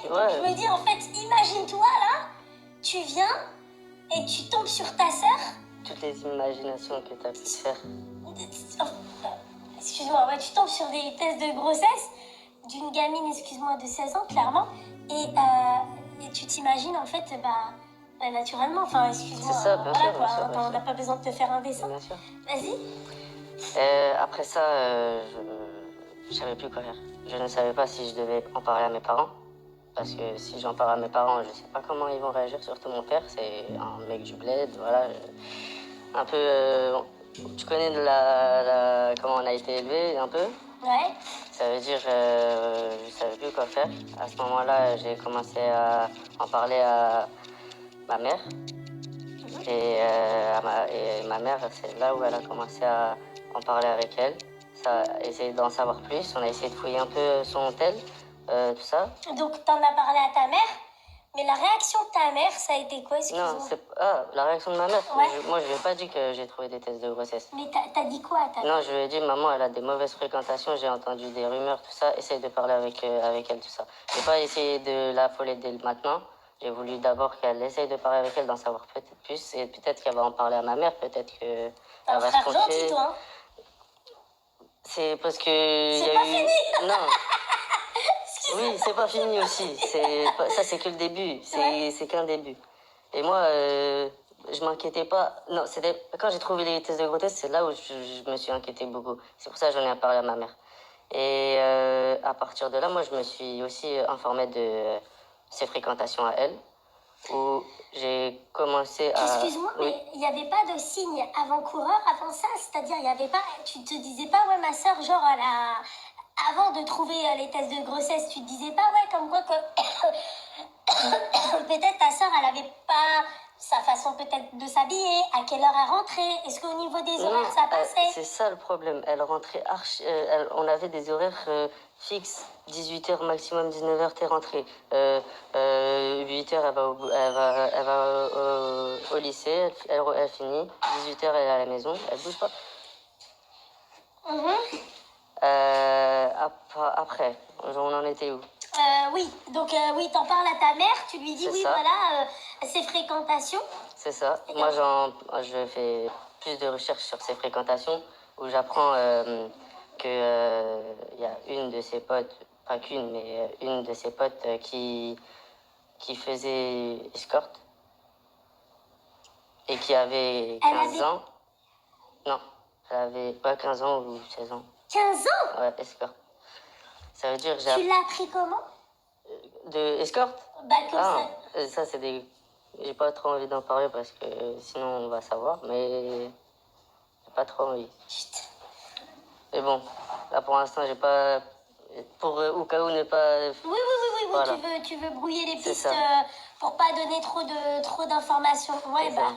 Donc Ouais. je me dis, en fait, imagine-toi là, tu viens et tu tombes sur ta sœur. Toutes les imaginations que tu as pu te faire. Excuse-moi, ouais, tu tombes sur des tests de grossesse d'une gamine, excuse-moi, de 16 ans, clairement. Et tu t'imagines, en fait, naturellement, enfin, excuse-moi, C'est ça, bien voilà sûr, quoi, bien sûr, hein, bien on sûr. n'a pas besoin de te faire un dessin. Bien sûr. Vas-y. Après ça, je savais plus quoi faire. Je ne savais pas si je devais en parler à mes parents. Parce que si j'en parle à mes parents, je sais pas comment ils vont réagir, surtout mon père, c'est un mec du bled, voilà. Un peu. Tu connais comment on a été élevé, un peu. Ouais. Ça veut dire, je savais plus quoi faire. À ce moment-là, j'ai commencé à en parler à ma mère. Et ma mère, c'est là où elle a commencé à en parler avec elle. Essayer d'en savoir plus. On a essayé de fouiller un peu son tel, tout ça. Donc, t'en as parlé à ta mère, mais la réaction de ta mère, ça a été quoi, excuse-moi? Non, la réaction de ma mère. Ouais. Moi, je lui ai pas dit que j'ai trouvé des tests de grossesse. Mais t'as dit quoi à ta mère? Non, je lui ai dit, maman, elle a des mauvaises fréquentations, j'ai entendu des rumeurs, tout ça. Essaye de parler avec elle, tout ça. J'ai pas essayé de l'affoler dès maintenant. J'ai voulu d'abord qu'elle essaye de parler avec elle, d'en savoir peut-être plus. Et peut-être qu'elle va en parler à ma mère, peut-être que... T'es un frère gentil, toi, hein? C'est parce que... C'est pas fini. Non. Oui, c'est pas fini aussi. Ça, c'est que le début. C'est qu'un début. Et moi, je m'inquiétais pas. Non, c'était quand j'ai trouvé les tests de grossesse, c'est là où je me suis inquiété beaucoup. C'est pour ça que j'en ai parlé à ma mère. Et à partir de là, moi, je me suis aussi informé de ses fréquentations à elle, où j'ai commencé à... Excuse-moi, Oui. mais il n'y avait pas de signe avant-coureur avant ça? C'est-à-dire, il y avait pas... Tu te disais pas, ouais, ma soeur, genre, avant de trouver les tests de grossesse, tu te disais pas, ouais, comme quoi que... peut-être ta soeur, elle avait pas sa façon peut-être de s'habiller, à quelle heure elle rentrait, est-ce qu'au niveau des horaires, ça passait? C'est ça le problème. Elle rentrait on avait des horaires fixes. 18h maximum, 19h, t'es rentrée. 8h, elle va au lycée, elle finit. 18h, elle est à la maison, elle bouge pas. Après, on en était où? Oui, donc oui, t'en parles à ta mère, tu lui dis, C'est oui, ça. voilà, ses fréquentations. C'est ça. Moi, je fais plus de recherches sur ses fréquentations, où j'apprends que y a une de ses potes, pas qu'une, mais une de ses potes qui faisait escorte et qui avait 15 ans. Non, elle avait pas 15 ans ou 16 ans. 15 ans? Ouais, escorte. Ça veut dire Tu l'as appris comment? De escorte? Bah, comme ça. Ça, c'est des... J'ai pas trop envie d'en parler parce que sinon on va savoir, mais j'ai pas trop envie. Chut. Mais bon, là pour l'instant, j'ai pas... Pour au cas où ne pas... Oui, Voilà. tu veux brouiller les C'est pistes ça. pour pas donner trop d'informations. Ouais, C'est bah,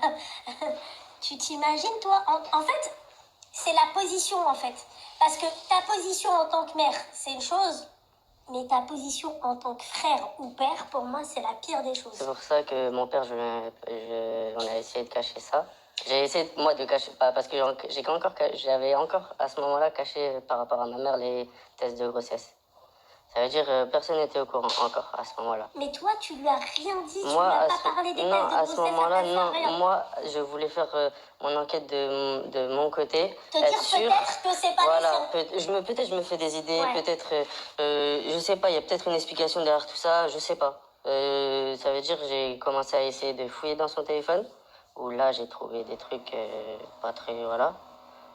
tu t'imagines, toi, en fait, c'est la position, en fait. Parce que ta position en tant que mère, c'est une chose, mais ta position en tant que frère ou père, pour moi, c'est la pire des choses. C'est pour ça que mon père, on a essayé de cacher ça. J'ai essayé, moi, de cacher, pas parce que j'avais encore à ce moment-là caché par rapport à ma mère les tests de grossesse. Ça veut dire personne n'était au courant encore à ce moment-là. Mais toi, tu lui as rien dit, tu lui Moi, as pas parlé des tests de grossesse. à ce moment-là, non. non. Moi, je voulais faire mon enquête de mon côté. Te dire peut-être que c'est pas Voilà, les siens. peut-être je me fais des idées, Ouais. peut-être, je sais pas, il y a peut-être une explication derrière tout ça, je sais pas. Ça veut dire que j'ai commencé à essayer de fouiller dans son téléphone, où là j'ai trouvé des trucs pas très, voilà.